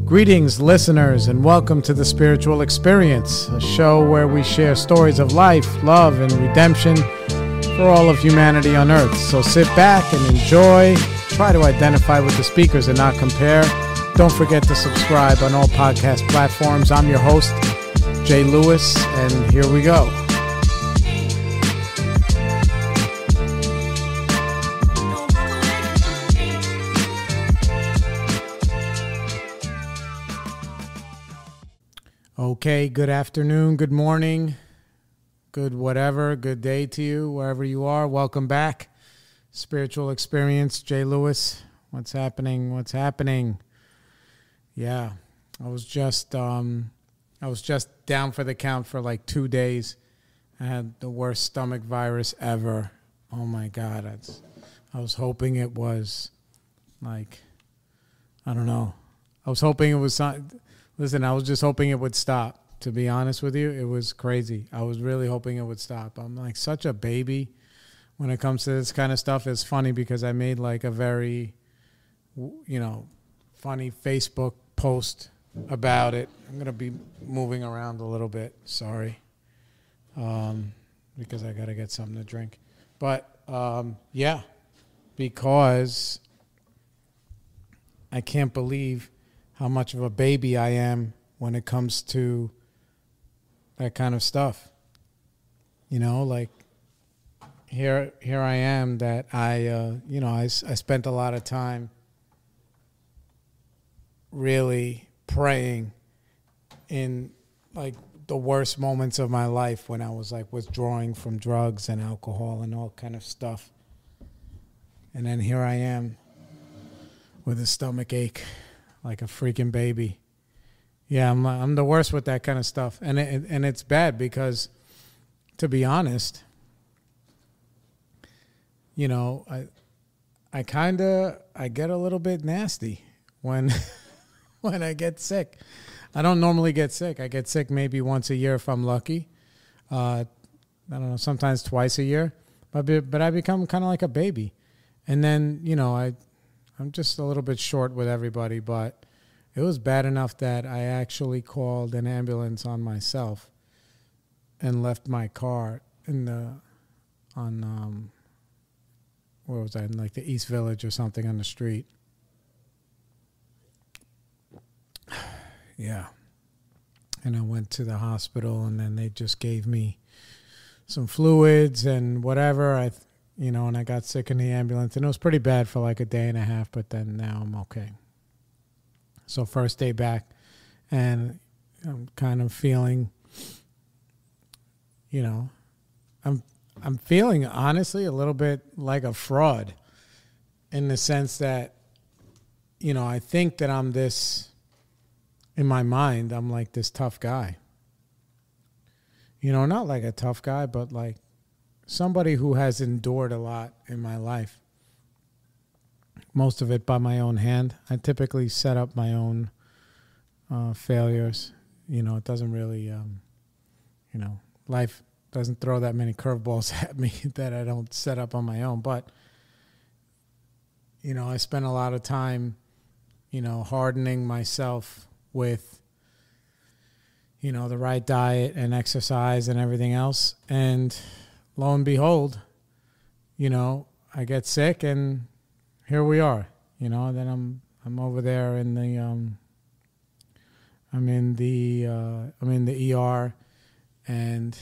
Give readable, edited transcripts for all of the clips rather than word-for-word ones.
Greetings, listeners, and welcome to The Spiritual Experience, a show where we share stories of life, love, and redemption for all of humanity on Earth. So sit back and enjoy. Try to identify with the speakers and not compare. Don't forget to subscribe on all podcast platforms. I'm your host, Jay Lewis, and here we go. Okay, good afternoon, good morning, good whatever, good day to you, wherever you are. Welcome back. Spiritual Experience, Jay Lewis. What's happening? What's happening? Yeah, I was just down for the count for like 2 days. I had the worst stomach virus ever. Oh my God. I was hoping it was like, I don't know. I was hoping it was Listen, I was just hoping it would stop. To be honest with you, it was crazy. I was really hoping it would stop. I'm like such a baby when it comes to this kind of stuff. It's funny because I made like a very, funny Facebook post about it. I'm going to be moving around a little bit. Sorry. Because I got to get something to drink. But, because I can't believe how much of a baby I am when it comes to that kind of stuff. Like here I am that I spent a lot of time really praying in like the worst moments of my life when I was like withdrawing from drugs and alcohol and all kind of stuff. And then here I am with a stomach ache. Like a freaking baby. Yeah, I'm the worst with that kind of stuff. And it's bad because, to be honest, I get a little bit nasty when when I get sick. I don't normally get sick. I get sick maybe once a year if I'm lucky. I don't know, sometimes twice a year. But I become kind of like a baby. And then, I'm just a little bit short with everybody, but it was bad enough that I actually called an ambulance on myself and left my car where was I, in like the East Village or something on the street. Yeah. And I went to the hospital and then they just gave me some fluids and whatever. And I got sick in the ambulance, and it was pretty bad for like a day and a half, but then now I'm okay. So first day back, and I'm kind of feeling, I'm feeling honestly a little bit like a fraud in the sense that, I think that I'm this, in my mind, I'm like this tough guy. Not like a tough guy, but like somebody who has endured a lot in my life, most of it by my own hand. I typically set up my own failures. It doesn't really, life doesn't throw that many curveballs at me that I don't set up on my own. But, I spent a lot of time, hardening myself with, the right diet and exercise and everything else. And lo and behold, I get sick and here we are. Then I'm over there in the I'm in the ER and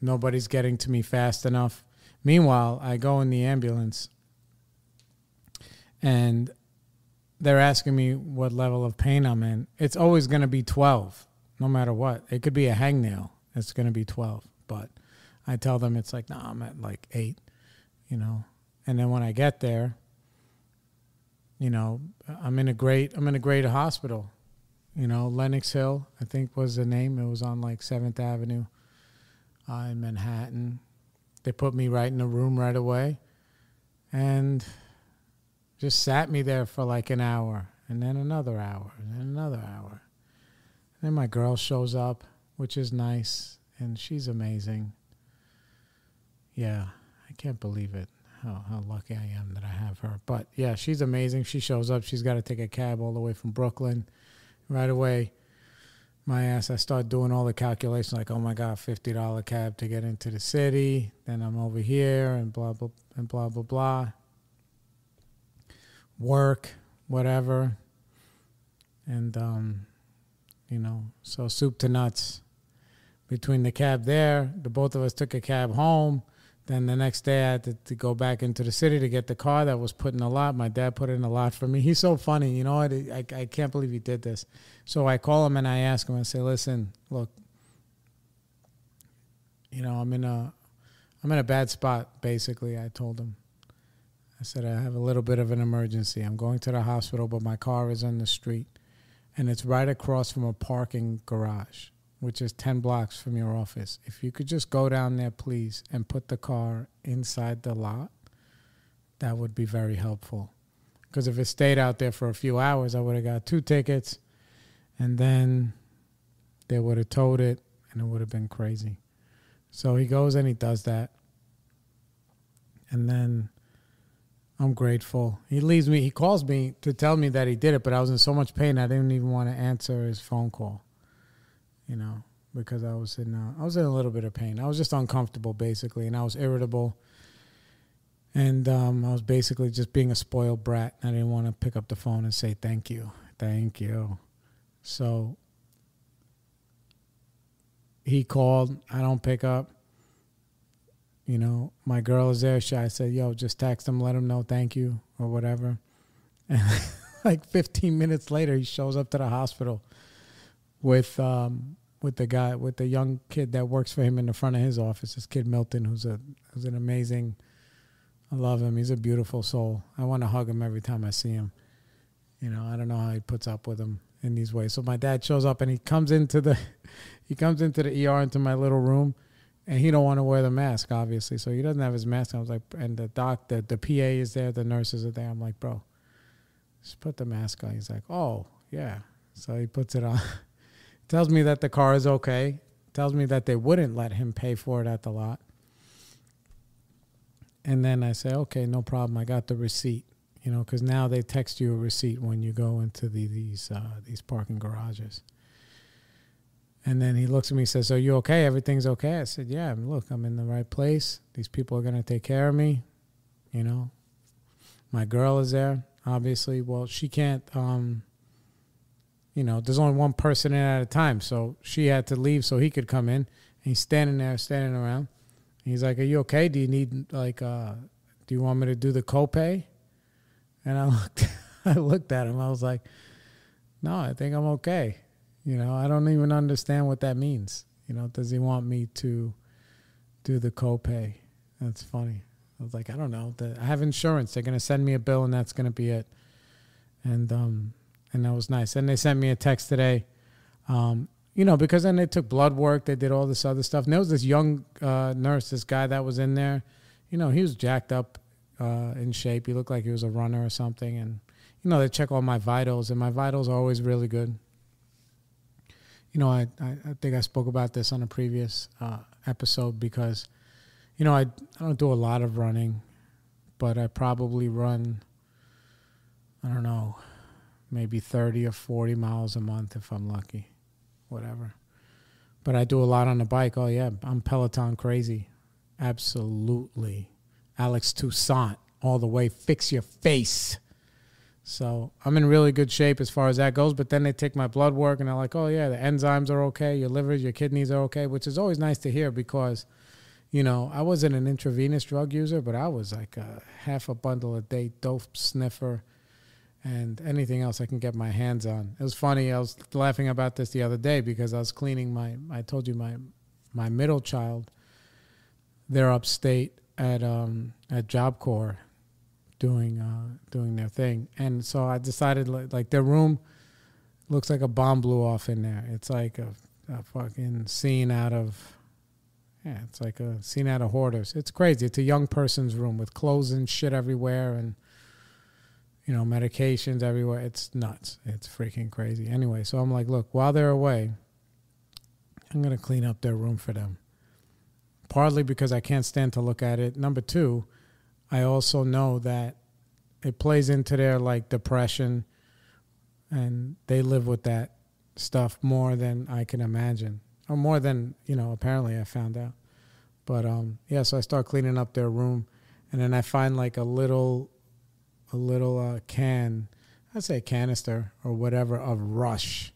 nobody's getting to me fast enough. Meanwhile, I go in the ambulance and they're asking me what level of pain I'm in. It's always going to be 12, no matter what. It could be a hangnail. It's going to be 12, but I tell them it's like, I'm at like 8, And then when I get there, I'm in a great hospital. Lenox Hill, I think was the name. It was on like 7th Avenue in Manhattan. They put me right in the room right away and just sat me there for like an hour and then another hour and then another hour. And then my girl shows up, which is nice, and she's amazing. Yeah, I can't believe it, how lucky I am that I have her. But, yeah, she's amazing. She shows up. She's got to take a cab all the way from Brooklyn right away, my ass, I start doing all the calculations like, oh my God, $50 cab to get into the city. Then I'm over here and blah, blah, and blah, blah, blah. Work, whatever. And, so soup to nuts. Between the cab there, the both of us took a cab home. Then the next day I had to go back into the city to get the car that was put in a lot. My dad put in a lot for me. He's so funny. You know what? I can't believe he did this. So I call him and I ask him, I say, listen, look, I'm in a bad spot, basically, I told him. I said, I have a little bit of an emergency. I'm going to the hospital, but my car is on the street. And it's right across from a parking garage, which is 10 blocks from your office. If you could just go down there, please, and put the car inside the lot, that would be very helpful. Because if it stayed out there for a few hours, I would have got 2 tickets, and then they would have towed it, and it would have been crazy. So he goes and he does that. And then I'm grateful. He calls me to tell me that he did it, but I was in so much pain I didn't even want to answer his phone call. Because I was in a little bit of pain. I was just uncomfortable, basically, and I was irritable. And I was basically just being a spoiled brat. I didn't want to pick up the phone and say thank you. So he called. I don't pick up. My girl is there. I said, yo, just text him, let him know thank you or whatever. And like 15 minutes later, he shows up to the hospital with the young kid that works for him in the front of his office, this kid Milton, who's an amazing, I love him. He's a beautiful soul. I want to hug him every time I see him. I don't know how he puts up with him in these ways. So my dad shows up and he comes into the ER, into my little room, and he don't want to wear the mask, obviously. So he doesn't have his mask. I was like, and the PA is there, the nurses are there. I'm like, bro, just put the mask on. He's like, oh yeah. So he puts it on. Tells me that the car is okay. Tells me that they wouldn't let him pay for it at the lot. And then I say, okay, no problem. I got the receipt, because now they text you a receipt when you go into these parking garages. And then he looks at me and says, are you okay? Everything's okay? I said, yeah, look, I'm in the right place. These people are going to take care of me. My girl is there, obviously. Well, she can't... there's only one person in at a time. So she had to leave so he could come in. And he's standing around. And he's like, are you okay? Do you need, do you want me to do the copay? And I looked at him. I was like, no, I think I'm okay. I don't even understand what that means. Does he want me to do the copay? That's funny. I was like, I don't know. I have insurance. They're going to send me a bill and that's going to be it. And that was nice. And they sent me a text today, because then they took blood work. They did all this other stuff. And there was this young nurse, this guy that was in there. He was jacked up in shape. He looked like he was a runner or something. And, they check all my vitals, and my vitals are always really good. I think I spoke about this on a previous episode because, I don't do a lot of running, but I probably run, I don't know, maybe 30 or 40 miles a month if I'm lucky, whatever. But I do a lot on the bike. Oh, yeah, I'm Peloton crazy. Absolutely. Alex Toussaint, all the way, fix your face. So I'm in really good shape as far as that goes. But then they take my blood work and they're like, oh, yeah, the enzymes are okay. Your liver, your kidneys are okay, which is always nice to hear because, I wasn't an intravenous drug user, but I was like a half a bundle a day dope sniffer and anything else I can get my hands on. It was funny. I was laughing about this the other day because I was cleaning I told you my middle child, they're upstate at Job Corps doing their thing. And so I decided like their room looks like a bomb blew off in there. It's like a fucking scene out of, it's like a scene out of Hoarders. It's crazy. It's a young person's room with clothes and shit everywhere and, medications everywhere. It's nuts. It's freaking crazy. Anyway, so I'm like, look, while they're away, I'm going to clean up their room for them. Partly because I can't stand to look at it. Number two, I also know that it plays into their, depression And they live with that stuff more than I can imagine. Or more than, apparently I found out. But, so I start cleaning up their room. And then I find like a little can, I'd say canister or whatever, of Rush.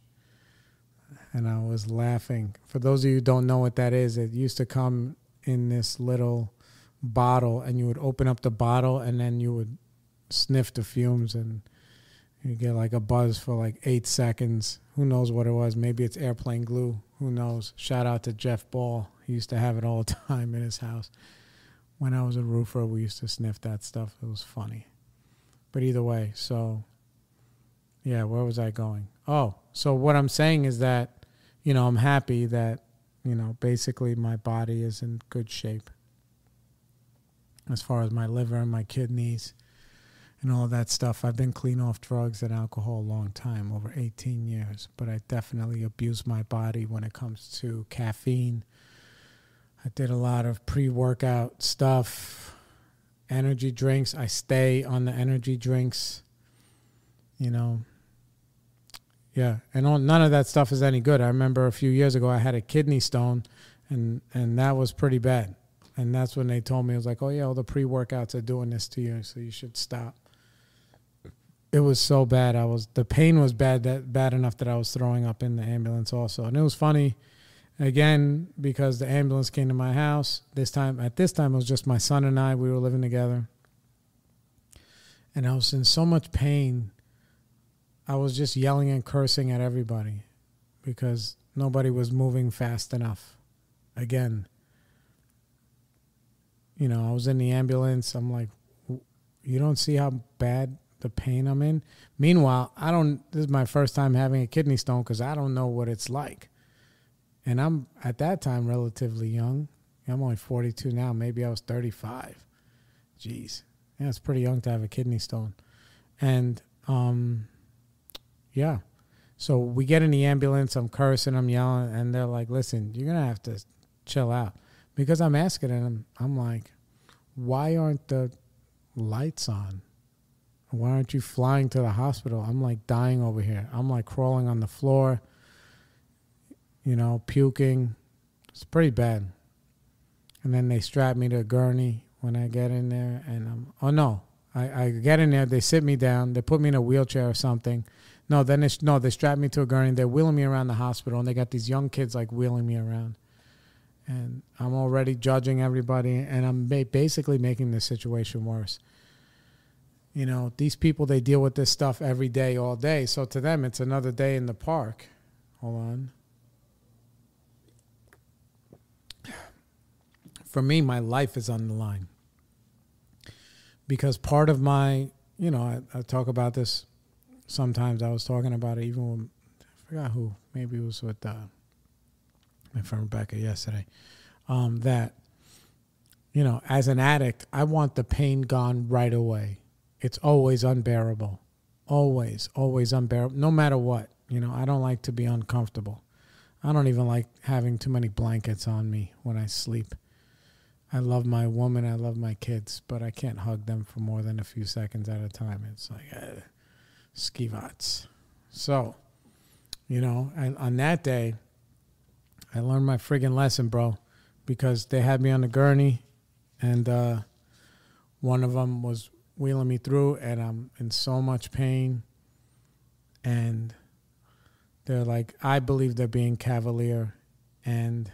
And I was laughing. For those of you who don't know what that is, it used to come in this little bottle, and you would open up the bottle, and then you would sniff the fumes, and you get like a buzz for like 8 seconds. Who knows what it was? Maybe it's airplane glue. Who knows? Shout out to Jeff Ball. He used to have it all the time in his house. When I was a roofer, we used to sniff that stuff. It was funny. But either way, so, yeah, where was I going? Oh, so what I'm saying is that, I'm happy that, basically my body is in good shape as far as my liver and my kidneys and all that stuff. I've been clean off drugs and alcohol a long time, over 18 years, but I definitely abuse my body when it comes to caffeine. I did a lot of pre-workout stuff, energy drinks. I stay on the energy drinks, Yeah, and none of that stuff is any good. I remember a few years ago I had a kidney stone, and that was pretty bad. And that's when they told me, it was like, oh, yeah, all the pre-workouts are doing this to you, so you should stop. It was so bad. The pain was bad enough that I was throwing up in the ambulance also. And it was funny, again, because the ambulance came to my house. At this time, it was just my son and I. We were living together. And I was in so much pain. I was just yelling and cursing at everybody because nobody was moving fast enough. Again, I was in the ambulance. I'm like, you don't see how bad the pain I'm in? Meanwhile, this is my first time having a kidney stone because I don't know what it's like. And I'm, at that time, relatively young. I'm only 42 now. Maybe I was 35. Jeez. Yeah, it's pretty young to have a kidney stone. And, yeah. So we get in the ambulance, I'm cursing, I'm yelling, and they're like, listen, you're going to have to chill out. Because I'm asking them, I'm like, why aren't the lights on? Why aren't you flying to the hospital? I'm like dying over here. I'm like crawling on the floor, puking. It's pretty bad. And then they strap me to a gurney when I get in there. And I get in there, they sit me down, they put me in a wheelchair or something. They strap me to a gurney. They're wheeling me around the hospital, and they got these young kids like wheeling me around. And I'm already judging everybody, and I'm basically making the situation worse. These people, they deal with this stuff every day, all day. So to them, it's another day in the park. Hold on. For me, my life is on the line. Because part of my, I talk about this. Sometimes I was talking about it even when, I forgot who, maybe it was with my friend Rebecca yesterday, that, as an addict, I want the pain gone right away. It's always unbearable. Always unbearable, no matter what. I don't like to be uncomfortable. I don't even like having too many blankets on me when I sleep. I love my woman, I love my kids, but I can't hug them for more than a few seconds at a time. It's like, skivats. So, on that day, I learned my friggin' lesson, bro, because they had me on the gurney, and one of them was wheeling me through, and I'm in so much pain, and they're like, I believe they're being cavalier, and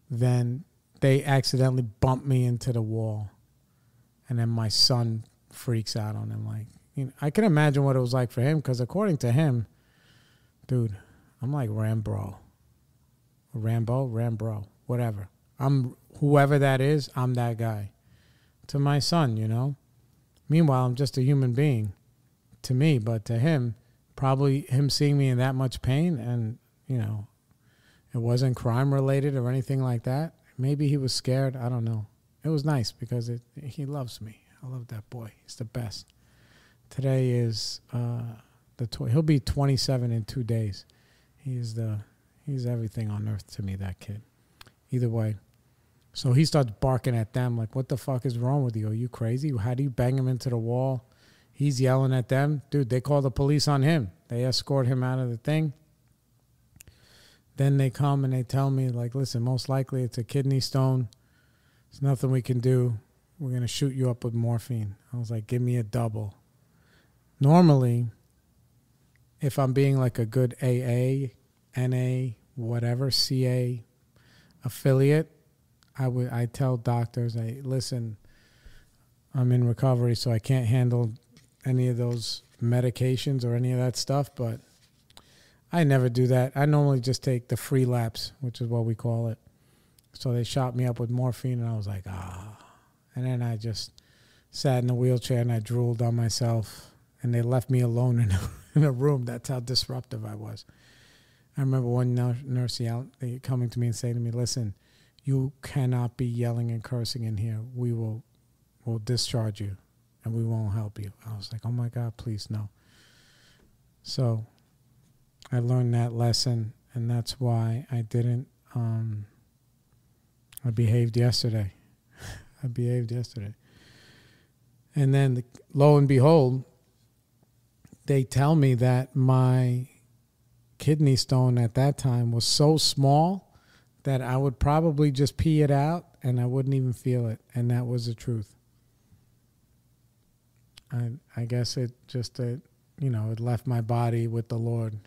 then they accidentally bumped me into the wall, and then my son freaks out on him, like, I can imagine what it was like for him, because according to him, dude, I'm like Rambo, whatever. I'm whoever that is, I'm that guy. To my son, Meanwhile, I'm just a human being to me, but to him, probably him seeing me in that much pain, and, it wasn't crime related or anything like that. Maybe he was scared. I don't know. It was nice because he loves me. I love that boy. He's the best. Today is he'll be 27 in 2 days. He's everything on earth to me, that kid. Either way. So he starts barking at them like, what the fuck is wrong with you? Are you crazy? How do you bang him into the wall? He's yelling at them. Dude, they call the police on him. They escort him out of the thing. Then they come and they tell me, like, listen, most likely it's a kidney stone. There's nothing we can do. We're going to shoot you up with morphine. I was like, give me a double. Normally, if I'm being like a good AA, NA, whatever, CA affiliate, I tell doctors, listen, I'm in recovery, so I can't handle any of those medications or any of that stuff, but I never do that. I normally just take the free laps, which is what we call it. So they shot me up with morphine, and I was like, And then I just sat in a wheelchair, and I drooled on myself, and they left me alone in a room. That's how disruptive I was. I remember one nurse coming to me and saying to me, listen, you cannot be yelling and cursing in here. We'll discharge you, and we won't help you. I was like, oh, my God, please, no. So I learned that lesson, and that's why I didn't I behaved yesterday. And then, lo and behold, they tell me that my kidney stone at that time was so small that I would probably just pee it out and I wouldn't even feel it. And that was the truth. I guess it left my body with the Lord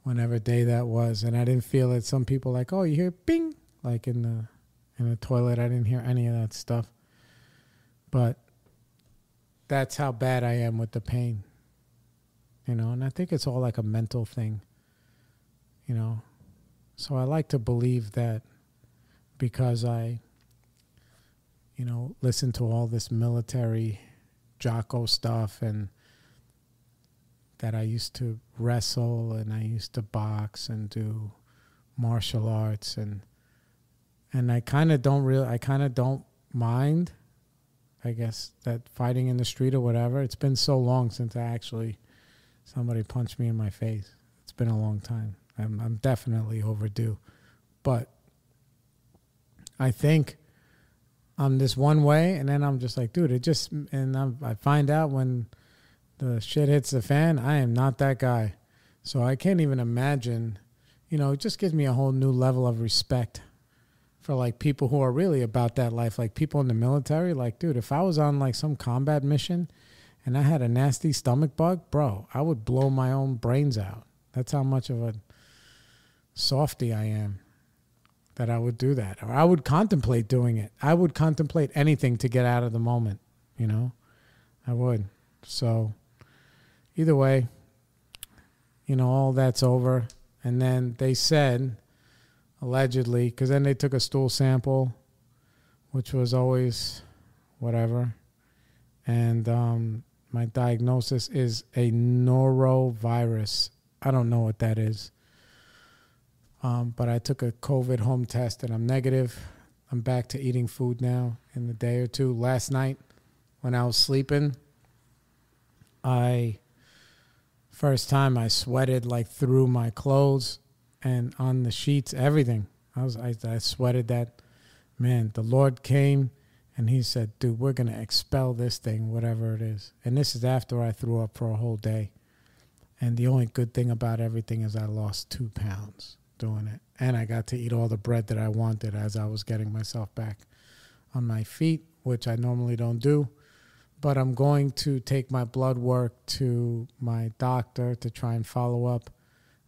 whenever day that was. And I didn't feel it. Some people like, oh, you hear bing, like in the toilet. I didn't hear any of that stuff. But that's how bad I am with the pain. And I think it's all like a mental thing, So I like to believe that because I, listen to all this military Jocko stuff, and that I used to wrestle and I used to box and do martial arts, and I kind of don't mind, I guess, that fighting in the street or whatever. It's been so long since somebody punched me in my face. It's been a long time. I'm definitely overdue. But I think I'm this one way, and then I'm just like, dude, I find out when the shit hits the fan, I am not that guy. So I can't even imagine, it just gives me a whole new level of respect for like people who are really about that life, like people in the military. Like, dude, if I was on like some combat mission and I had a nasty stomach bug, bro, I would blow my own brains out. That's how much of a softy I am, that I would do that. Or I would contemplate doing it. I would contemplate anything to get out of the moment, I would. So either way, all that's over. And then they said, allegedly, because then they took a stool sample, which was always whatever. And my diagnosis is a norovirus. I don't know what that is. But I took a COVID home test and I'm negative. I'm back to eating food now in a day or two. Last night when I was sleeping, first time I sweated like through my clothes and on the sheets, everything. I sweated that. Man, the Lord came and he said, dude, we're going to expel this thing, whatever it is. And this is after I threw up for a whole day. And the only good thing about everything is I lost 2 pounds doing it. And I got to eat all the bread that I wanted as I was getting myself back on my feet, which I normally don't do. But I'm going to take my blood work to my doctor to try and follow up,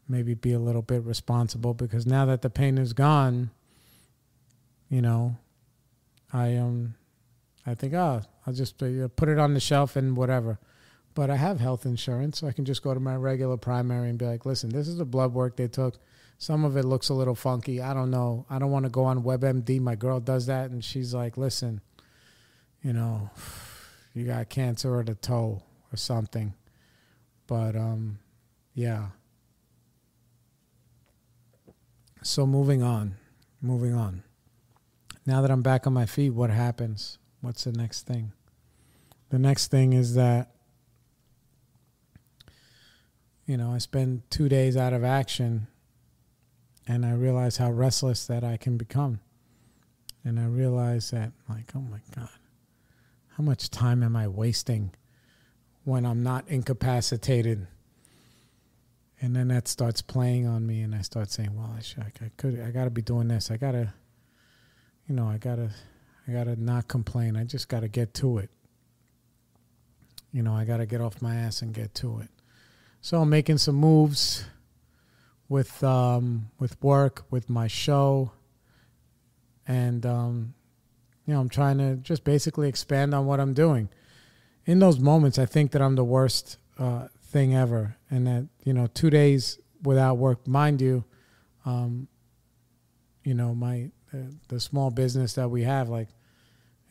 maybe be a little bit responsible, because now that the pain is gone, I think, I'll just put it on the shelf and whatever. But I have health insurance, so I can just go to my regular primary and be like, listen, this is the blood work they took. Some of it looks a little funky. I don't know. I don't want to go on WebMD. My girl does that, and she's like, listen, you got cancer of the toe or something. But, yeah. So moving on. Now that I'm back on my feet, what happens? What's the next thing? The next thing is that, I spend 2 days out of action, and I realize how restless that I can become. And I realize that, like, oh my God, how much time am I wasting when I'm not incapacitated. And then that starts playing on me, and I start saying, well, I got to be doing this. I got to not complain. I just got to get to it. I got to get off my ass and get to it. So I'm making some moves with work, with my show. And, I'm trying to just basically expand on what I'm doing. In those moments, I think that I'm the worst thing ever. And that, 2 days without work, mind you, the small business that we have, like,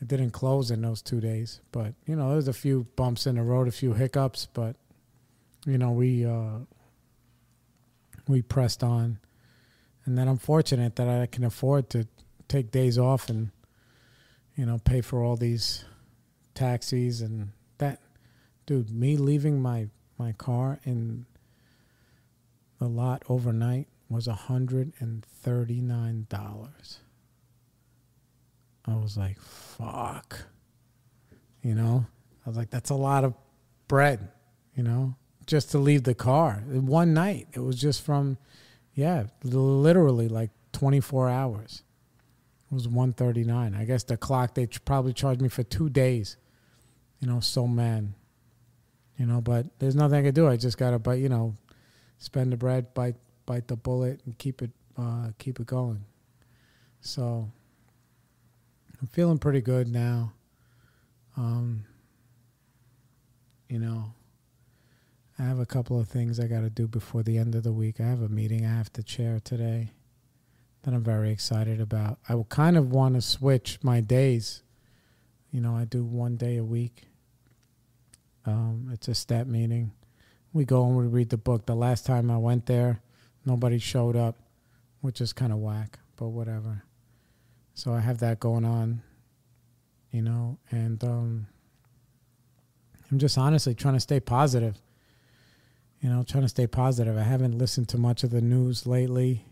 it didn't close in those 2 days. But, there's a few bumps in the road, a few hiccups. But, we pressed on. And then I'm fortunate that I can afford to take days off and, pay for all these taxis and that. Dude, me leaving my car in the lot overnight was $139. I was like, fuck. I was like, that's a lot of bread, just to leave the car. In one night. It was just from, literally like 24 hours. It was $139. I guess the clock, they probably charged me for 2 days. So mad. But there's nothing I can do. I just got to, spend the bread, bite the bullet, and keep it going. So I'm feeling pretty good now. I have a couple of things I got to do before the end of the week. I have a meeting I have to chair today that I'm very excited about. I will kind of want to switch my days. I do 1 day a week. It's a step meeting. We go and we read the book. The last time I went there, nobody showed up, which is kind of whack, but whatever. So I have that going on, and I'm just honestly trying to stay positive. Trying to stay positive. I haven't listened to much of the news lately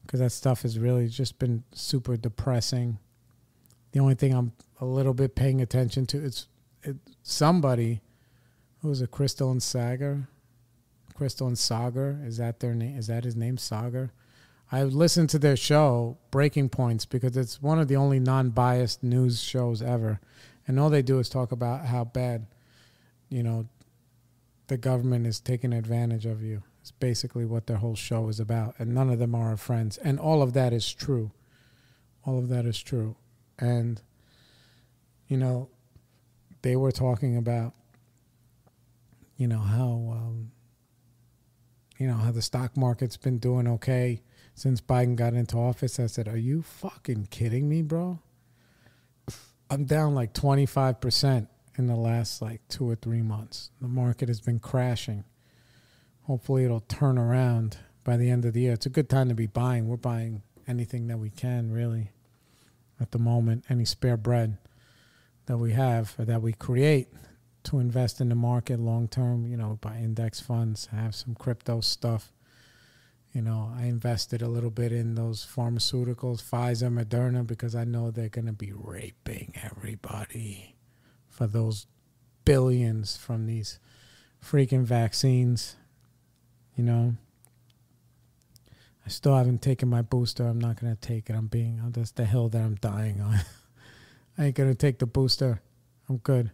because that stuff has really just been super depressing. The only thing I'm a little bit paying attention to is somebody who was a Crystal and Sagar. Is that their name? Is that his name, Sagar? I listened to their show, Breaking Points, because it's one of the only non-biased news shows ever. And all they do is talk about how bad, the government is taking advantage of you. It's basically what their whole show is about. And none of them are our friends. And all of that is true. All of that is true. And, they were talking about, how the stock market's been doing okay since Biden got into office. I said, are you fucking kidding me, bro? I'm down like 25% in the last like 2 or 3 months. The market has been crashing. Hopefully it'll turn around by the end of the year. It's a good time to be buying. We're buying anything that we can, really, at the moment. Any spare bread that we have or that we create to invest in the market long term, buy index funds, have some crypto stuff. I invested a little bit in those pharmaceuticals, Pfizer, Moderna, because I know they're going to be raping everybody for those billions from these freaking vaccines. I still haven't taken my booster. I'm not going to take it. That's the hill that I'm dying on. I ain't going to take the booster. I'm good.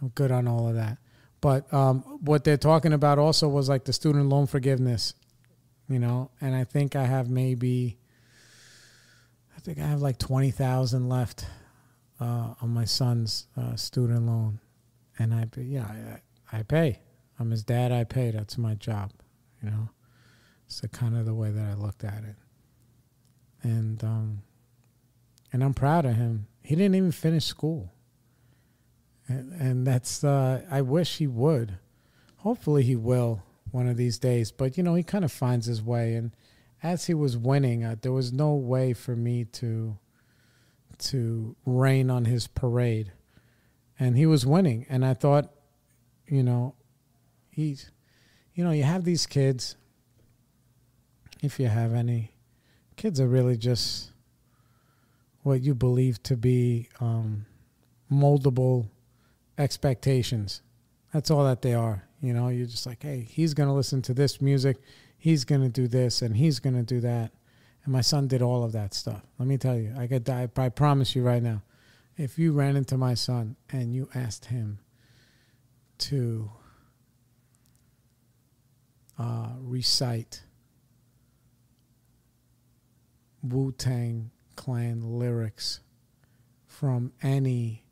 I'm good on all of that. But what they're talking about also was like the student loan forgiveness, and I think I have like $20,000 left on my son's student loan. And I pay. I'm his dad. I pay. That's my job, It's kind of the way that I looked at it. And I'm proud of him. He didn't even finish school. And that's, I wish he would. Hopefully he will one of these days. But, he kind of finds his way. And as he was winning, there was no way for me to rain on his parade. And he was winning. And I thought, you have these kids, if you have any. Kids are really just what you believe to be moldable expectations. That's all that they are. You know, you're just like, hey, he's going to listen to this music. He's going to do this and he's going to do that. And my son did all of that stuff. Let me tell you, I promise you right now, if you ran into my son and you asked him to recite Wu-Tang Clan lyrics from any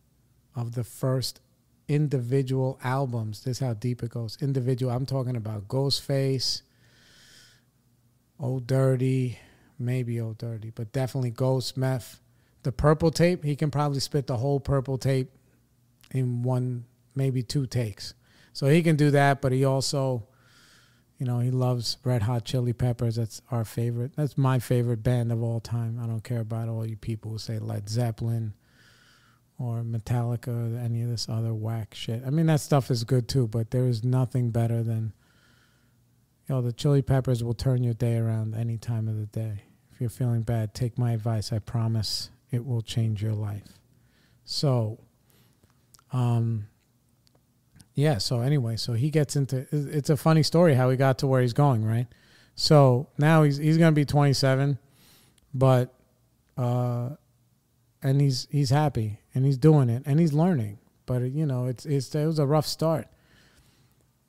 of the first individual albums, this is how deep it goes. Individual, I'm talking about Ghostface, Old Dirty, maybe Old Dirty, but definitely Ghost, Meth. The Purple Tape, he can probably spit the whole Purple Tape in one, maybe two takes. So he can do that, but he also, you know, he loves Red Hot Chili Peppers. That's our favorite. That's my favorite band of all time. I don't care about all you people who say Led Zeppelin or Metallica or any of this other whack shit. I mean, that stuff is good too, but there is nothing better than, you know, the Chili Peppers will turn your day around any time of the day. If you're feeling bad, take my advice. I promise it will change your life. So, yeah, so anyway, so he gets into, it's a funny story how he got to where he's going, right? So now he's going to be 27, but, and he's happy and he's doing it and he's learning, but you know, it was a rough start.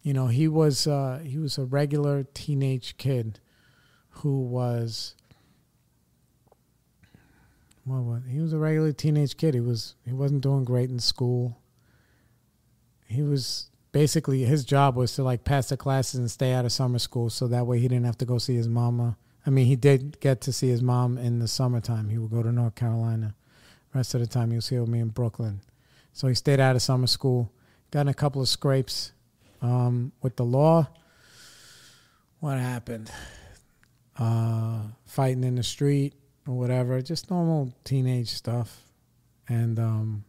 You know, he was a regular teenage kid who was, he was a regular teenage kid. He wasn't doing great in school. He was basically, his job was to like pass the classes and stay out of summer school so that way he didn't have to go see his mama. I mean, he did get to see his mom in the summertime. He would go to North Carolina. The rest of the time he was here with me in Brooklyn. So he stayed out of summer school, got in a couple of scrapes with the law. What happened? Fighting in the street or whatever, just normal teenage stuff. And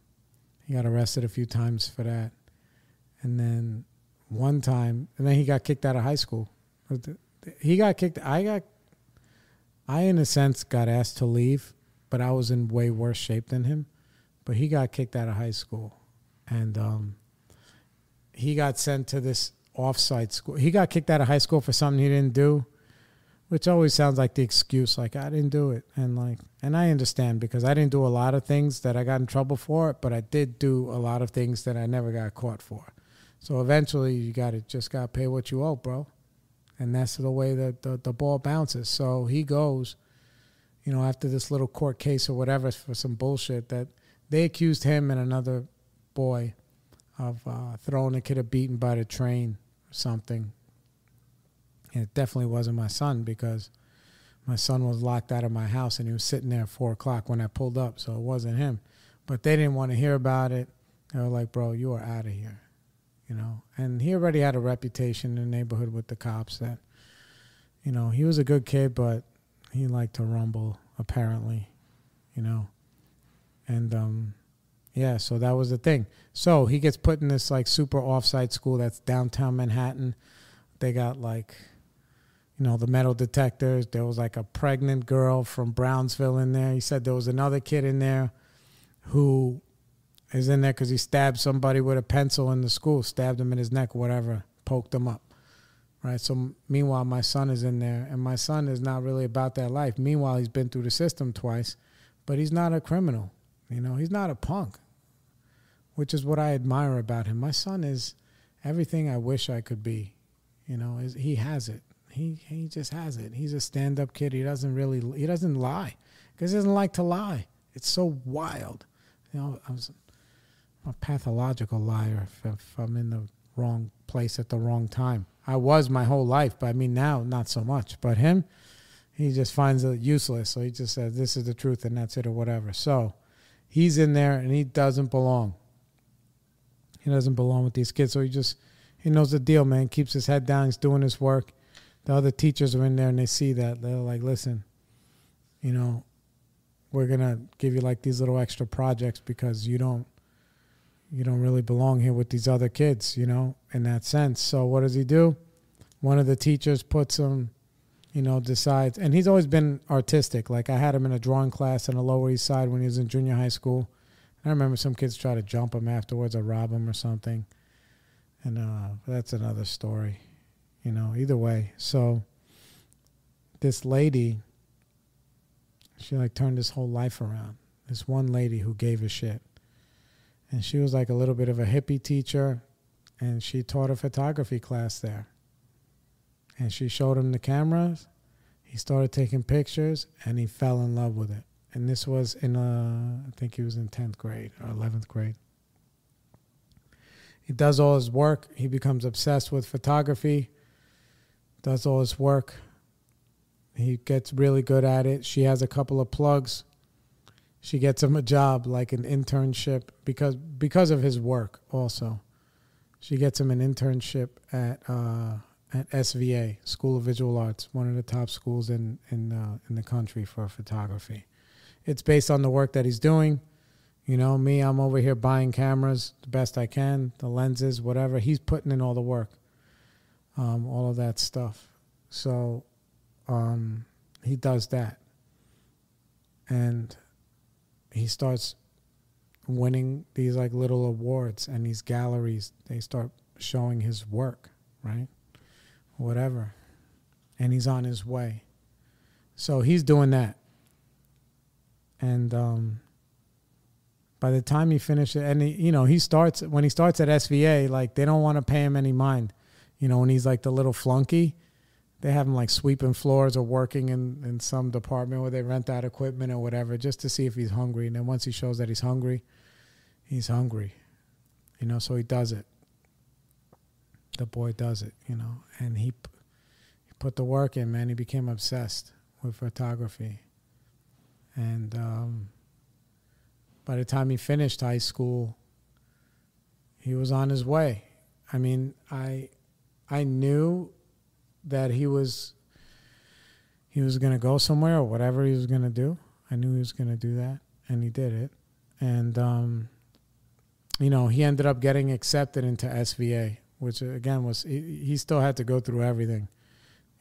he got arrested a few times for that. And then one time, and then he got kicked out of high school. He got kicked. I in a sense got asked to leave, but I was in way worse shape than him. But he got kicked out of high school, and he got sent to this off-site school. He got kicked out of high school for something he didn't do, which always sounds like the excuse, like I didn't do it, and I understand because I didn't do a lot of things that I got in trouble for, but I did do a lot of things that I never got caught for. So eventually, you just got to pay what you owe, bro. And that's the way that the ball bounces. So he goes, you know, after this little court case or whatever for some bullshit that they accused him and another boy of throwing a kid a beating by the train or something. And it definitely wasn't my son because my son was locked out of my house and he was sitting there at 4 o'clock when I pulled up. So it wasn't him. But they didn't want to hear about it. They were like, bro, you are out of here. You know, and he already had a reputation in the neighborhood with the cops that, you know, he was a good kid, but he liked to rumble, apparently, you know. And, yeah, so that was the thing. So he gets put in this, like, super off-site school that's downtown Manhattan. They got, like, you know, the metal detectors. There was, like, a pregnant girl from Brownsville in there. He said there was another kid in there who is in there because he stabbed somebody with a pencil in the school, stabbed him in his neck, whatever, poked him up, right? So meanwhile, my son is in there, and my son is not really about that life. Meanwhile, he's been through the system twice, but he's not a criminal. You know, he's not a punk, which is what I admire about him. My son is everything I wish I could be. You know, he has it. He just has it. He's a stand-up kid. He doesn't lie because he doesn't like to lie. It's so wild. You know, I'm a pathological liar if I'm in the wrong place at the wrong time. I was my whole life, but I mean now, not so much. But him, he just finds it useless. So he just says, this is the truth and that's it or whatever. So he's in there and he doesn't belong. He doesn't belong with these kids. So he knows the deal, man. Keeps his head down. He's doing his work. The other teachers are in there and they see that. They're like, listen, you know, we're going to give you like these little extra projects because you don't really belong here with these other kids, you know, in that sense. So what does he do? One of the teachers puts him, you know, decides, and he's always been artistic. Like I had him in a drawing class on the Lower East Side when he was in junior high school. I remember some kids try to jump him afterwards or rob him or something. And that's another story, either way. So this lady, she like turned his whole life around. This one lady who gave a shit. And she was like a little bit of a hippie teacher, and she taught a photography class there. And she showed him the cameras. He started taking pictures, and he fell in love with it. And this was in, I think he was in 10th grade or 11th grade. He does all his work. He becomes obsessed with photography, does all his work. He gets really good at it. She has a couple of plugs. She gets him a job, like an internship, because of his work also. She gets him an internship at SVA, School of Visual Arts, one of the top schools in the country for photography. It's based on the work that he's doing. Me, I'm over here buying cameras the best I can, the lenses, whatever. He's putting in all the work, all of that stuff. So he does that. And he starts winning these like little awards, and these galleries, they start showing his work, right? Whatever. And he's on his way. So he's doing that. And by the time he finishes, and when he starts at SVA, like they don't want to pay him any mind. When he's like the little flunky, they have him like sweeping floors or working in some department where they rent out equipment or whatever, just to see if he's hungry. And then once he shows that he's hungry, so he does it. The boy does it, and he put the work in, man. He became obsessed with photography. And by the time he finished high school, he was on his way. I mean, I knew that he was going to go somewhere or whatever he was going to do. I knew he was going to do that, and he did it. And, he ended up getting accepted into SVA, which, again, he still had to go through everything.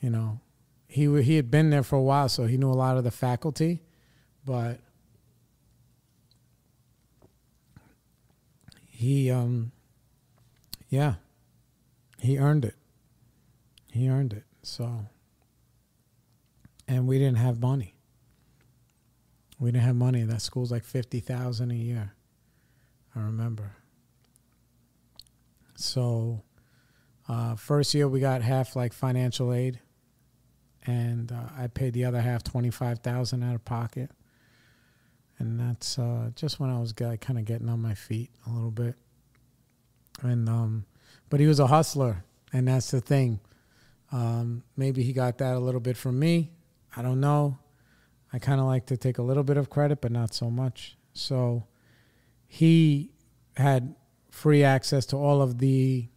He had been there for a while, so he knew a lot of the faculty, but he earned it. He earned it. So, and we didn't have money. That school's like $50,000 a year, I remember. So, first year we got half like financial aid, and I paid the other half, $25,000 out of pocket. And that's just when I was kind of getting on my feet a little bit. And but he was a hustler, and that's the thing. Maybe he got that a little bit from me. I don't know. I kind of like to take a little bit of credit, but not so much. So he had free access to all of the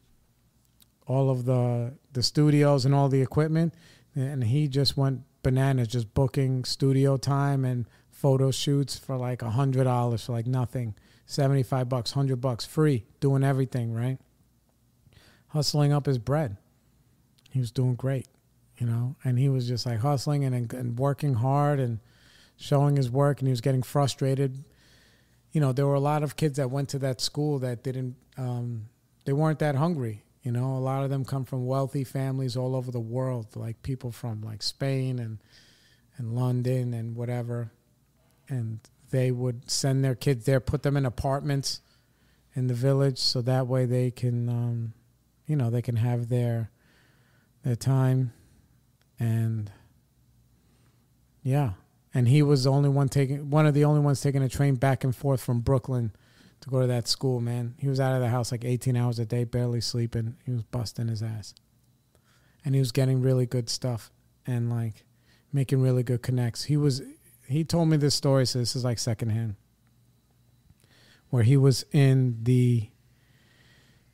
studios and all the equipment, and he just went bananas, just booking studio time and photo shoots for like $100 for like nothing, $75, $100, free, doing everything, right? Hustling up his bread. He was doing great, and he was just like hustling and working hard and showing his work, and he was getting frustrated. There were a lot of kids that went to that school that didn't, they weren't that hungry. A lot of them come from wealthy families all over the world, like people from like Spain and London and whatever. And they would send their kids there, put them in apartments in the village, so that way they can, they can have their time. And yeah, and he was one of the only ones taking a train back and forth from Brooklyn to go to that school, man. He was out of the house like 18 hours a day, barely sleeping. He was busting his ass. And he was getting really good stuff and like making really good connects. He told me this story, so this is like secondhand, where he was in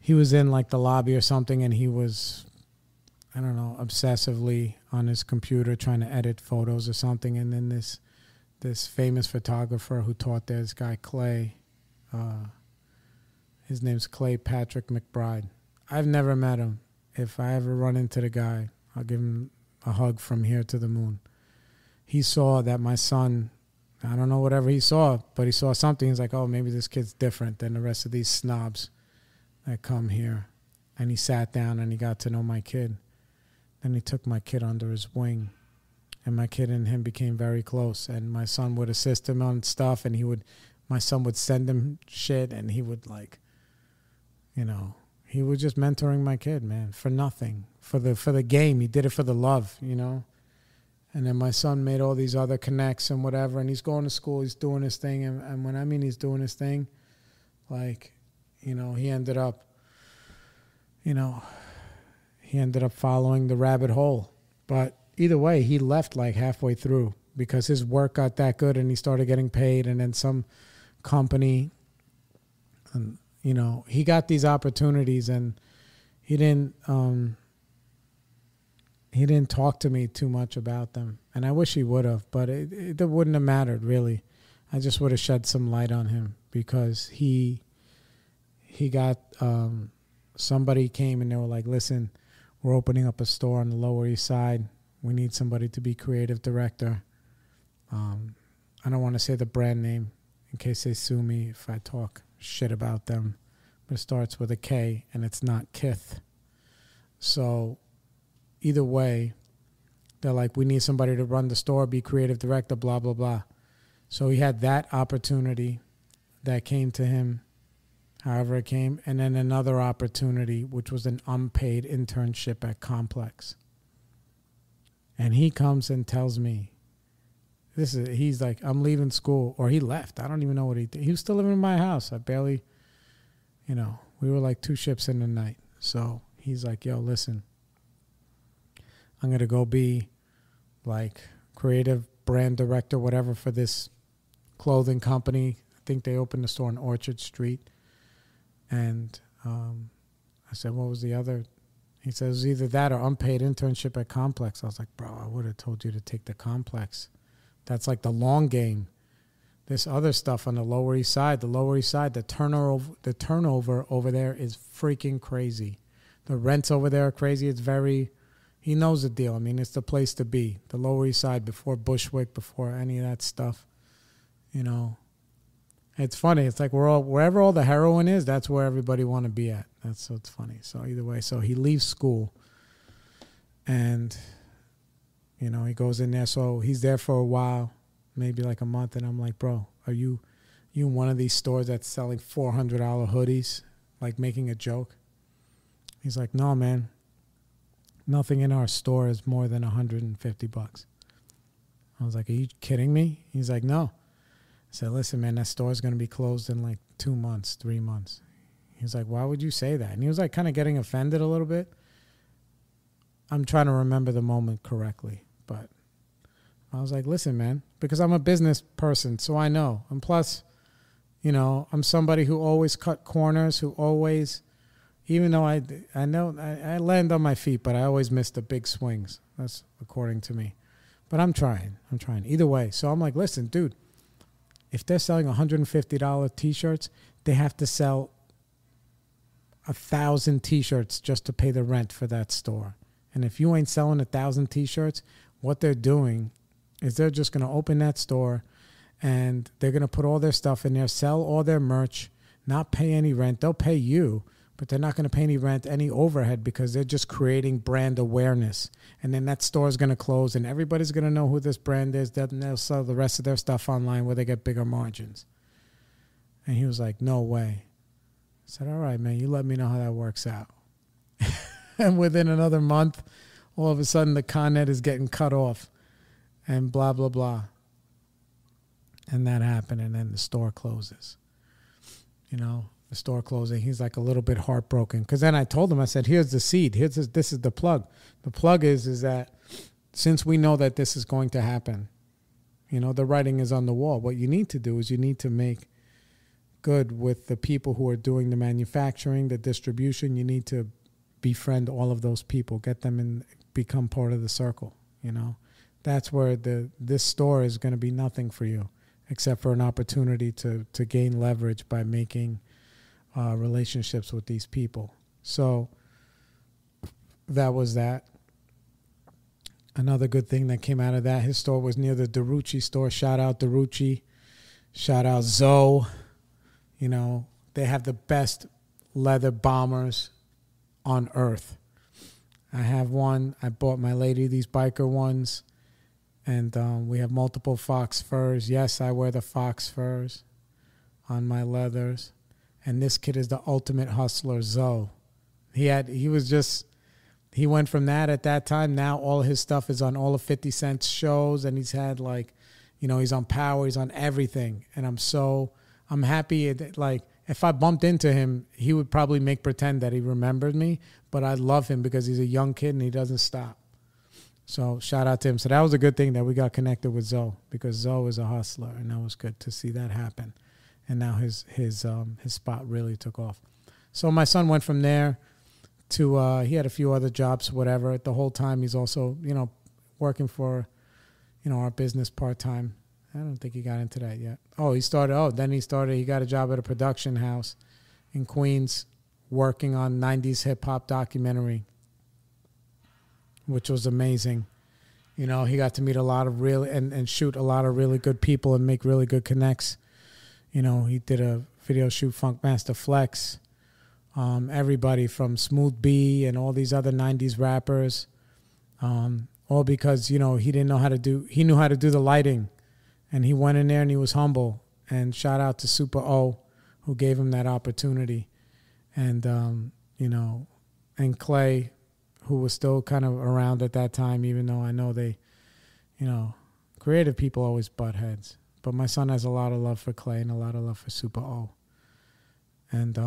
like the lobby or something, and he was, I don't know, obsessively on his computer trying to edit photos or something. And then this famous photographer who taught there, this guy Clay, his name's Clay Patrick McBride. I've never met him. If I ever run into the guy, I'll give him a hug from here to the moon. He saw that my son, I don't know whatever he saw, but he saw something. He's like, oh, maybe this kid's different than the rest of these snobs that come here. and he sat down and he got to know my kid. Then he took my kid under his wing, and my kid and him became very close. And my son would assist him on stuff, and my son would send him shit, and he would he was just mentoring my kid, man, for nothing, for the game. He did it for the love, And then my son made all these other connects and whatever, and he's going to school, he's doing his thing, and when I mean he's doing his thing, he ended up, he ended up following the rabbit hole. But either way, he left like halfway through because his work got that good and he started getting paid. And then some company, and he got these opportunities, and he didn't talk to me too much about them. And I wish he would have, but it wouldn't have mattered really. I just would have shed some light on him because he got, somebody came and they were like, listen, we're opening up a store on the Lower East Side. We need somebody to be creative director. I don't want to say the brand name in case they sue me if I talk shit about them. But it starts with a K and it's not Kith. So either way, they're like, we need somebody to run the store, be creative director, blah, blah, blah. So he had that opportunity that came to him, however it came, and then another opportunity, which was an unpaid internship at And he comes and tells me, he's like, I'm leaving school, or he left. I don't even know what he did. He was still living in my house. I barely, we were like two ships in the night. So he's like, yo, listen, I'm going to go be like creative brand director, whatever, for this clothing company. I think they opened a store on Orchard Street. And I said, what was the other? He says, it was either that or unpaid internship at Complex. I was like, bro, I would have told you to take the Complex. That's like the long game. This other stuff on the Lower East Side, the turnover over there is freaking crazy. The rents over there are crazy. He knows the deal. I mean, it's the place to be. The Lower East Side before Bushwick, before any of that stuff, It's funny. It's like wherever all the heroin is, that's where everybody want to be at. That's so it's funny. So either way, so he leaves school, and he goes in there. So he's there for a while, maybe like a month, and I'm like, bro, are you in one of these stores that's selling $400 hoodies, like making a joke? He's like, no, man. Nothing in our store is more than $150. I was like, are you kidding me? He's like, no. I said, listen, man, that store's going to be closed in like 2 months, 3 months. He's like, why would you say that? And he was like kind of getting offended a little bit. I'm trying to remember the moment correctly. But I was like, listen, man, because I'm a business person, so I know. And plus, I'm somebody who always cut corners, who always, even though I know I land on my feet, but I always miss the big swings. That's according to me. But I'm trying. Either way. So I'm like, listen, dude. If they're selling $150 T-shirts, they have to sell 1,000 T-shirts just to pay the rent for that store. And if you ain't selling 1,000 T-shirts, what they're doing is they're just going to open that store and they're going to put all their stuff in there, sell all their merch, not pay any rent. They'll pay you, but they're not going to pay any rent, any overhead, because they're just creating brand awareness. And then that store is going to close, and everybody's going to know who this brand is. Then they'll sell the rest of their stuff online where they get bigger margins. And he was like, no way. I said, all right, man, you let me know how that works out. And within another month, all of a sudden the con net is getting cut off and blah, blah, blah. And that happened, and then the store closes. The store closing, he's like a little bit heartbroken. Because then I told him, I said, here's the seed. This is the plug. The plug is that since we know that this is going to happen, the writing is on the wall. What you need to do is you need to make good with the people who are doing the manufacturing, the distribution. You need to befriend all of those people, get them and become part of the circle. That's where this store is going to be nothing for you, except for an opportunity to gain leverage by making relationships with these people. So that was that. Another good thing that came out of that, his store was near the DeRucci store. Shout out DeRucci. Shout out Zoe. They have the best leather bombers on earth. I have one. I bought my lady these biker ones. And we have multiple fox furs. Yes, I wear the fox furs on my leathers. And this kid is the ultimate hustler, Zoe. He went from that at that time. Now all his stuff is on all of 50 Cent's shows. And he's had he's on Power. He's on everything. And I'm happy that, if I bumped into him, he would probably make pretend that he remembered me. But I love him because he's a young kid and he doesn't stop. So shout out to him. So that was a good thing that we got connected with Zoe, because Zoe is a hustler, and that was good to see that happen. And now his spot really took off. So my son went from there to he had a few other jobs, whatever. The whole time he's also working for our business part time. I don't think he got into that yet. He got a job at a production house in Queens, working on 90s hip hop documentary, which was amazing. He got to meet a lot of and shoot a lot of really good people and make really good connects. He did a video shoot, Funkmaster Flex, everybody from Smooth B and all these other 90s rappers, all because, he knew how to do the lighting, and he went in there and he was humble. And shout out to Super O, who gave him that opportunity. And, and Clay, who was still kind of around at that time, even though I know they, creative people always butt heads. But my son has a lot of love for Clay and a lot of love for Super O. And,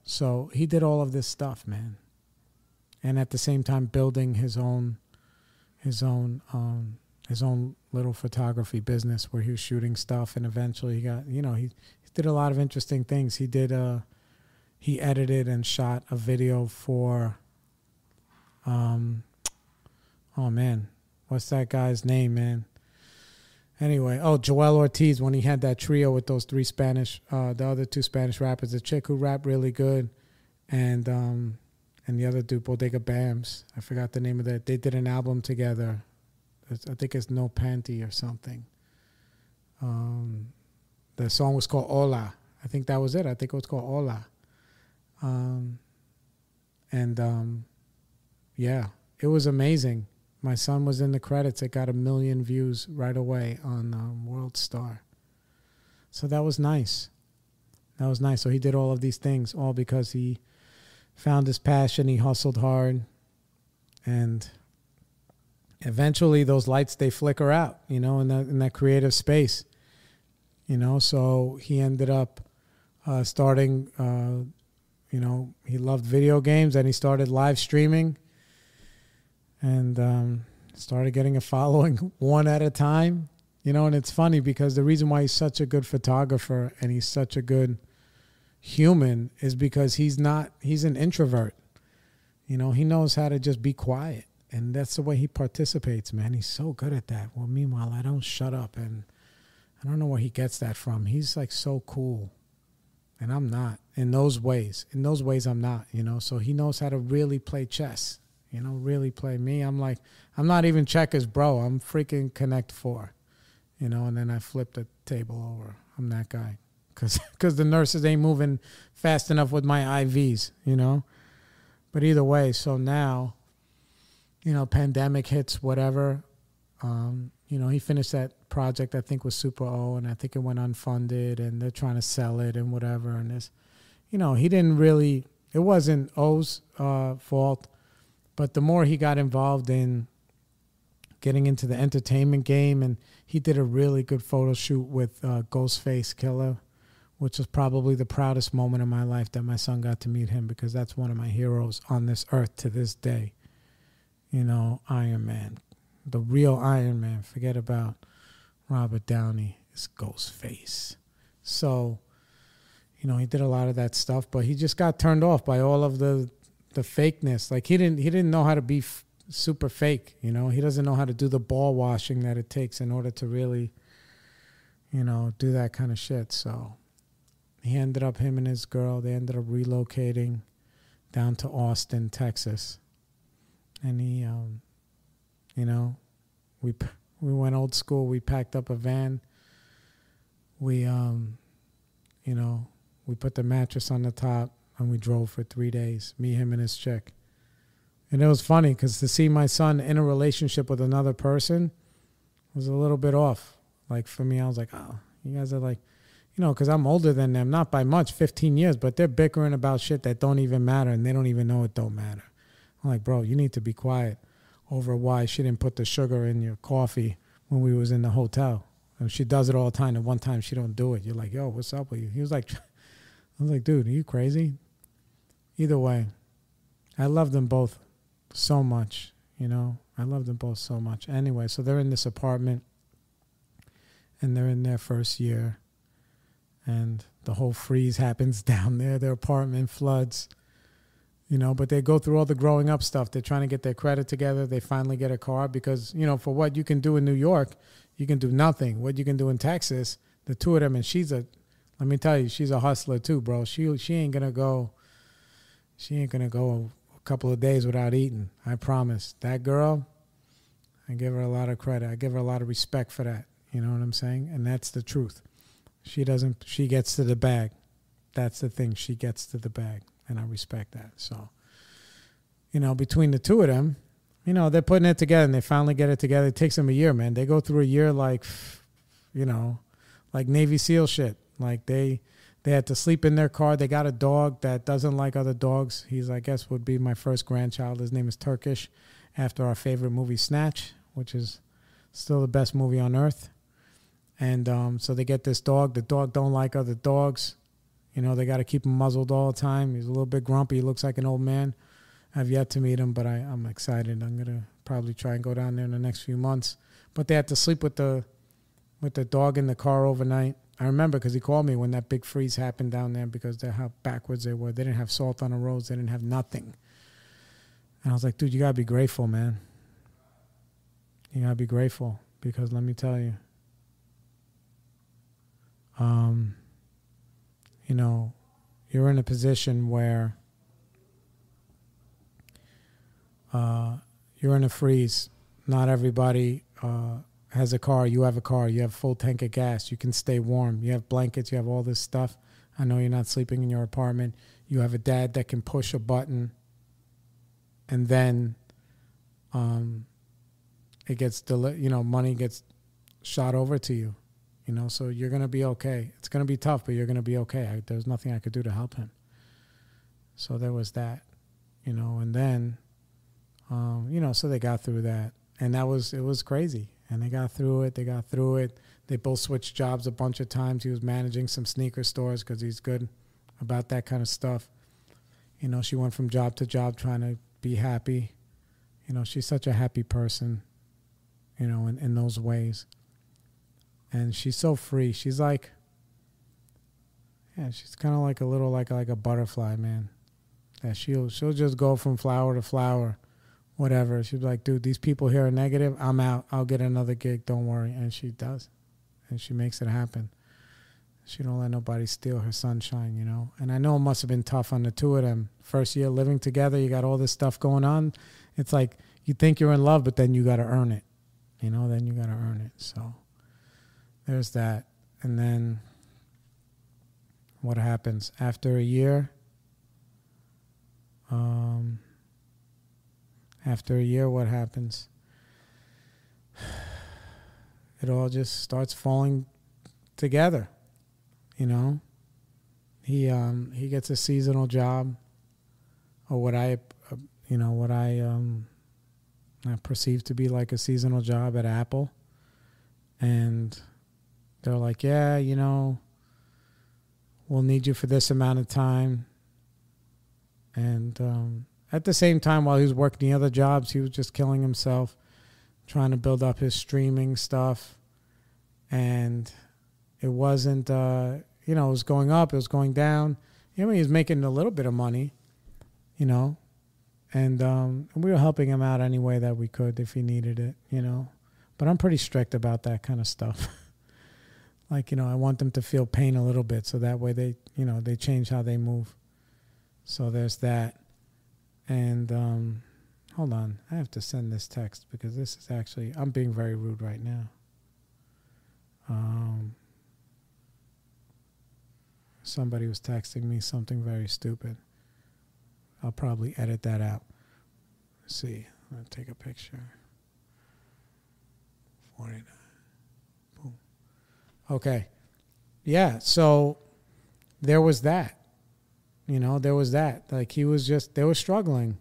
so he did all of this stuff, man. And at the same time building his own little photography business where he was shooting stuff, and eventually he got, he did a lot of interesting things. He edited and shot a video for, what's that guy's name, man? Anyway, Joel Ortiz, when he had that trio with those three the other two Spanish rappers, the chick who rapped really good, and the other dude, Bodega Bams. I forgot the name of that. They did an album together. I think it's No Panty or something. The song was called Hola. I think that was it. I think it was called Hola. It was amazing. My son was in the credits. It got 1 million views right away on World Star. So that was nice. So he did all of these things, all because he found his passion. He hustled hard. And eventually those lights, they flicker out, in that creative space. So he ended up starting, he loved video games, and he started live streaming. And started getting a following one at a time, and it's funny because the reason why he's such a good photographer and he's such a good human is because he's an introvert. He knows how to just be quiet, and that's the way he participates, man. He's so good at that. Well, meanwhile, I don't shut up, and I don't know where he gets that from. He's so cool, and I'm not in those ways. In those ways, I'm not, so he knows how to really play chess. Really play me. I'm not even checkers, bro. I'm freaking Connect 4, and then I flip the table over. I'm that guy. Because the nurses ain't moving fast enough with my IVs, But either way, so now, pandemic hits, whatever. He finished that project, I think, with Super O, and I think it went unfunded, and they're trying to sell it and whatever. And this, he didn't really, it wasn't O's fault. But the more he got involved in getting into the entertainment game, and he did a really good photo shoot with Ghostface Killer, which was probably the proudest moment of my life that my son got to meet him, because that's one of my heroes on this earth to this day. Iron Man, the real Iron Man. Forget about Robert Downey. It's Ghostface. So, he did a lot of that stuff, but he just got turned off by all of the fakeness. He didn't know how to be super fake. He doesn't know how to do the ball washing that it takes in order to really, do that kind of shit. So him and his girl, they ended up relocating down to Austin, Texas. And he, we went old school. We packed up a van. We, we put the mattress on the top, and we drove for 3 days, me, him, and his chick. And it was funny because to see my son in a relationship with another person was a little bit off. Like for me, I was like, oh, you guys are like, because I'm older than them, not by much, 15 years, but they're bickering about shit that don't even matter, and they don't even know it don't matter. I'm like, bro, you need to be quiet over why she didn't put the sugar in your coffee when we was in the hotel. And she does it all the time, and one time she don't do it. You're like, yo, what's up with you? He was like, I was like, dude, are you crazy? Either way, I love them both so much, I love them both so much. Anyway, so they're in this apartment, and they're in their first year, and the whole freeze happens down there. Their apartment floods, but they go through all the growing up stuff. They're trying to get their credit together. They finally get a car because, for what you can do in New York, you can do nothing. What you can do in Texas, the two of them, and let me tell you, she's a hustler too, bro. She ain't gonna go a couple of days without eating. I promise. That girl, I give her a lot of credit. I give her a lot of respect for that. You know what I'm saying? And that's the truth. She gets to the bag. That's the thing. She gets to the bag. And I respect that. So, between the two of them, they're putting it together and they finally get it together. It takes them a year, man. They go through a year like Navy SEAL shit. Like they had to sleep in their car. They got a dog that doesn't like other dogs. He's, I guess, would be my first grandchild. His name is Turkish, after our favorite movie, Snatch, which is still the best movie on earth. And so they get this dog. The dog don't like other dogs. They got to keep him muzzled all the time. He's a little bit grumpy. He looks like an old man. I've yet to meet him, but I'm excited. I'm going to probably try and go down there in the next few months. But they had to sleep with the dog in the car overnight. I remember because he called me when that big freeze happened down there because of how backwards they were. They didn't have salt on the roads. They didn't have nothing. And I was like, dude, you got to be grateful, man. You got to be grateful because let me tell you, you're in a position where you're in a freeze. Not everybody has a car. You have a car. You have a full tank of gas. You can stay warm. You have blankets. You have all this stuff. I know you're not sleeping in your apartment. You have a dad that can push a button and then it gets money gets shot over to you. So you're going to be okay. It's going to be tough, but you're going to be okay. There's nothing I could do to help him. So there was that, and then, so they got through that. And it was crazy. And they got through it. They both switched jobs a bunch of times. He was managing some sneaker stores because he's good about that kind of stuff. She went from job to job trying to be happy. She's such a happy person, in those ways. And she's so free. She's like, she's kind of like a little like a butterfly, man. That she'll just go from flower to flower, whatever. She's like, dude, these people here are negative. I'm out. I'll get another gig. Don't worry. And she does. And she makes it happen. She don't let nobody steal her sunshine, And I know it must have been tough on the two of them. First year living together, you got all this stuff going on. It's like you think you're in love, but then you got to earn it. Then you got to earn it. So there's that. And then what happens? After a year, what happens? It all just starts falling together. He gets a seasonal job, or what I perceive to be like a seasonal job at Apple. And they're like, yeah, we'll need you for this amount of time. And at the same time, while he was working the other jobs, he was just killing himself, trying to build up his streaming stuff. And it wasn't, it was going up, it was going down. He was making a little bit of money, and we were helping him out any way that we could if he needed it, But I'm pretty strict about that kind of stuff. Like, I want them to feel pain a little bit so that way they, they change how they move. So there's that. And hold on. I have to send this text because this is actually, I'm being very rude right now. Somebody was texting me something very stupid. I'll probably edit that out. Let's see. I'll take a picture. 49. Boom. Okay. Yeah, so there was that. There was that. Like they were struggling.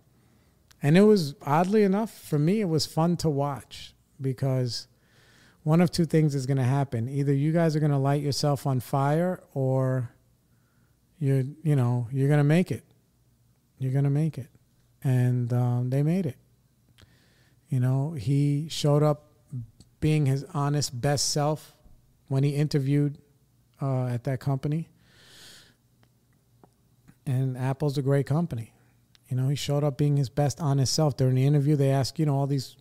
And it was, oddly enough, for me, it was fun to watch because one of two things is going to happen. Either you guys are going to light yourself on fire or you're going to make it. You're going to make it. And they made it. He showed up being his honest best self when he interviewed at that company. And Apple's a great company. He showed up being his best honest self. During the interview, they asked, all these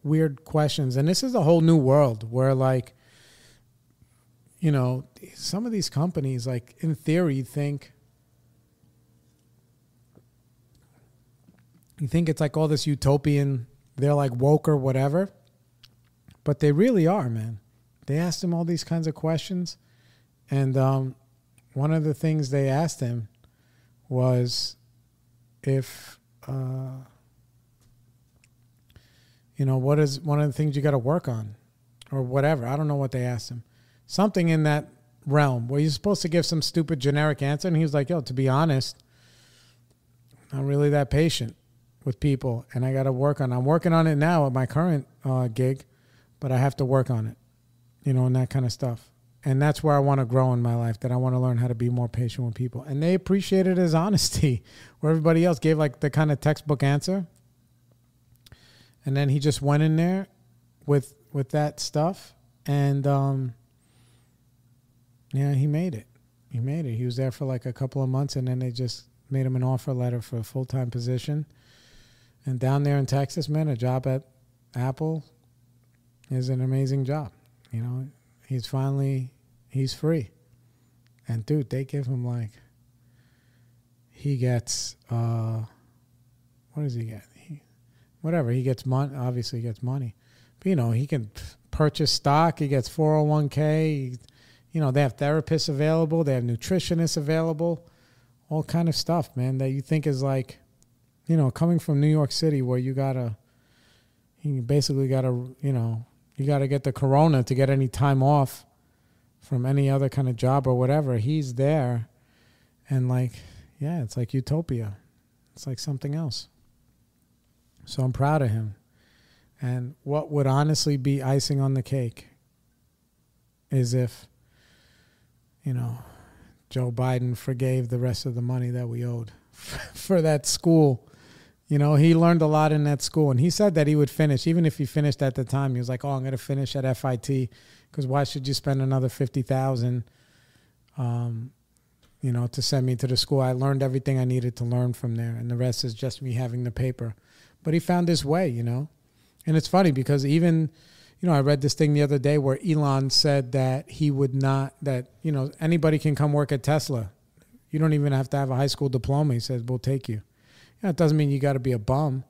weird questions. And this is a whole new world where, like, some of these companies, like, in theory, you think it's like all this utopian, they're like woke or whatever. But they really are, man. They asked him all these kinds of questions. And one of the things they asked him was if, what is one of the things you got to work on or whatever. I don't know what they asked him. Something in that realm where you're supposed to give some stupid generic answer. And he was like, to be honest, I'm not really that patient with people. And I got to work on it. I'm working on it now at my current gig, but I have to work on it, and that kind of stuff. And that's where I want to grow in my life, that I want to learn how to be more patient with people. And they appreciated his honesty, where everybody else gave like the kind of textbook answer. And then he just went in there with that stuff. And, he made it. He made it. He was there for like a couple of months, and then they just made him an offer letter for a full-time position. And down there in Texas, man, a job at Apple is an amazing job. He's free. And dude, they give him like, he gets, what does he get? He gets money, obviously he gets money. But he can purchase stock, he gets 401k, they have therapists available, they have nutritionists available, all kind of stuff, man, that you think is like, coming from New York City where you basically gotta, you got to get the corona to get any time off from any other kind of job or whatever. He's there. And like, it's like utopia. It's like something else. So I'm proud of him. And what would honestly be icing on the cake is if, Joe Biden forgave the rest of the money that we owed for that school. He learned a lot in that school. And he said that he would finish. Even if he finished at the time, he was like, I'm going to finish at FIT. Because why should you spend another $50,000, to send me to the school? I learned everything I needed to learn from there. And the rest is just me having the paper. But he found his way, And it's funny because even, I read this thing the other day where Elon said that he would not, that, anybody can come work at Tesla. You don't even have to have a high school diploma. He says, we'll take you. It doesn't mean you got to be a bum,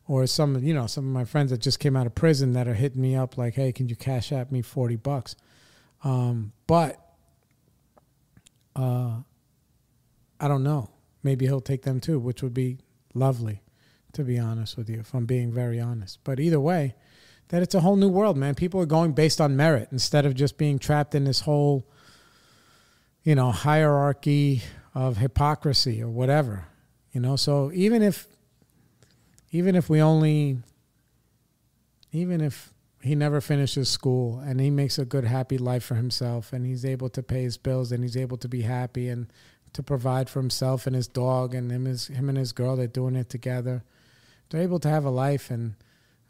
or some of my friends that just came out of prison that are hitting me up like, hey, can you cash at me $40? But I don't know. Maybe he'll take them too, which would be lovely, to be honest with you, if I'm being very honest. But either way, that it's a whole new world, man. People are going based on merit instead of just being trapped in this whole, hierarchy of hypocrisy or whatever. So even if he never finishes school and he makes a good, happy life for himself and he's able to pay his bills and he's able to be happy and to provide for himself and his dog and him and his girl, they're doing it together. They're able to have a life, and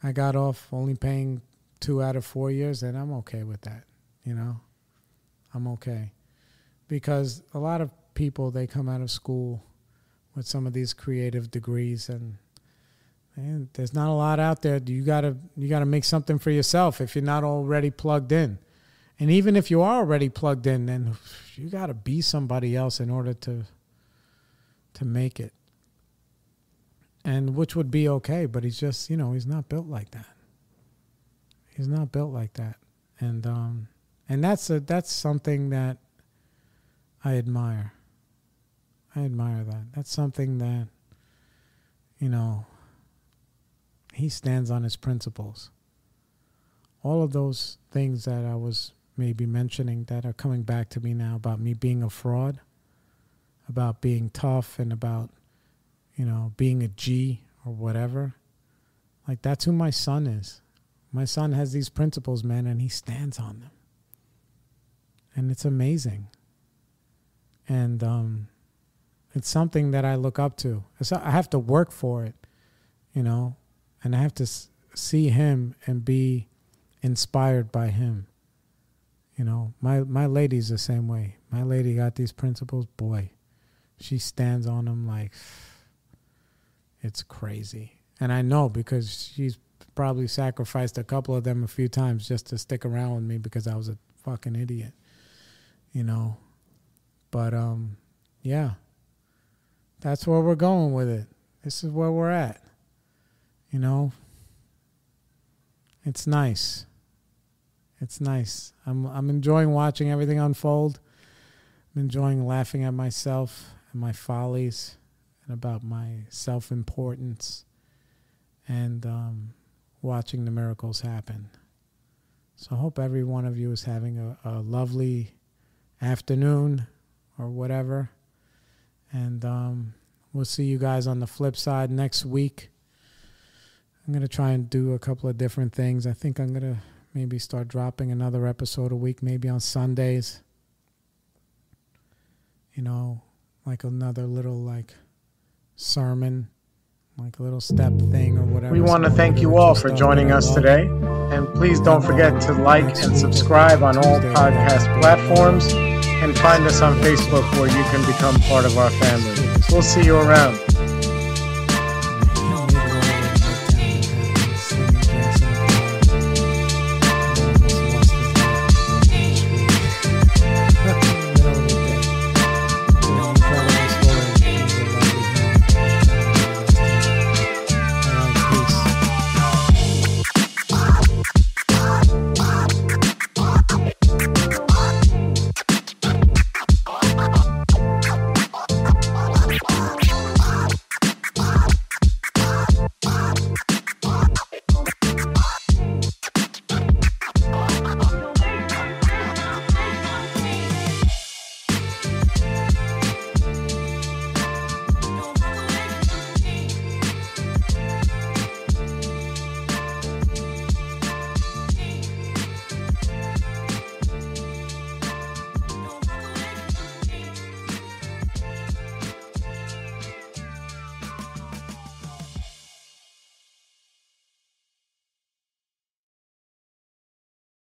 I got off only paying 2 out of 4 years, and I'm okay with that. I'm okay. Because a lot of people, they come out of school with some of these creative degrees, and there's not a lot out there. You gotta make something for yourself if you're not already plugged in. And even if you are already plugged in, then you gotta be somebody else in order to make it. And which would be okay, but he's just, he's not built like that. He's not built like that. And that's something that I admire. I admire that. That's something that, he stands on his principles. All of those things that I was maybe mentioning that are coming back to me now about me being a fraud, about being tough, and about, being a G or whatever. Like, that's who my son is. My son has these principles, man, and he stands on them. And it's amazing. And it's something that I look up to. So I have to work for it, and I have to see him and be inspired by him. My lady's the same way. My lady got these principles. Boy, she stands on them like it's crazy. And I know because she's probably sacrificed a couple of them a few times just to stick around with me because I was a fucking idiot, But, yeah, that's where we're going with it. This is where we're at, It's nice. It's nice. I'm enjoying watching everything unfold. I'm enjoying laughing at myself and my follies and about my self-importance and watching the miracles happen. So I hope every one of you is having a lovely afternoon or whatever. And we'll see you guys on the flip side next week. I'm going to try and do a couple of different things. I think I'm going to maybe start dropping another episode a week, maybe on Sundays. Like another little sermon, like a little step thing or whatever. We want to thank you all for joining us today. And please don't forget to like and subscribe on all podcast platforms and find us on Facebook where you can become part of our family. We'll see you around.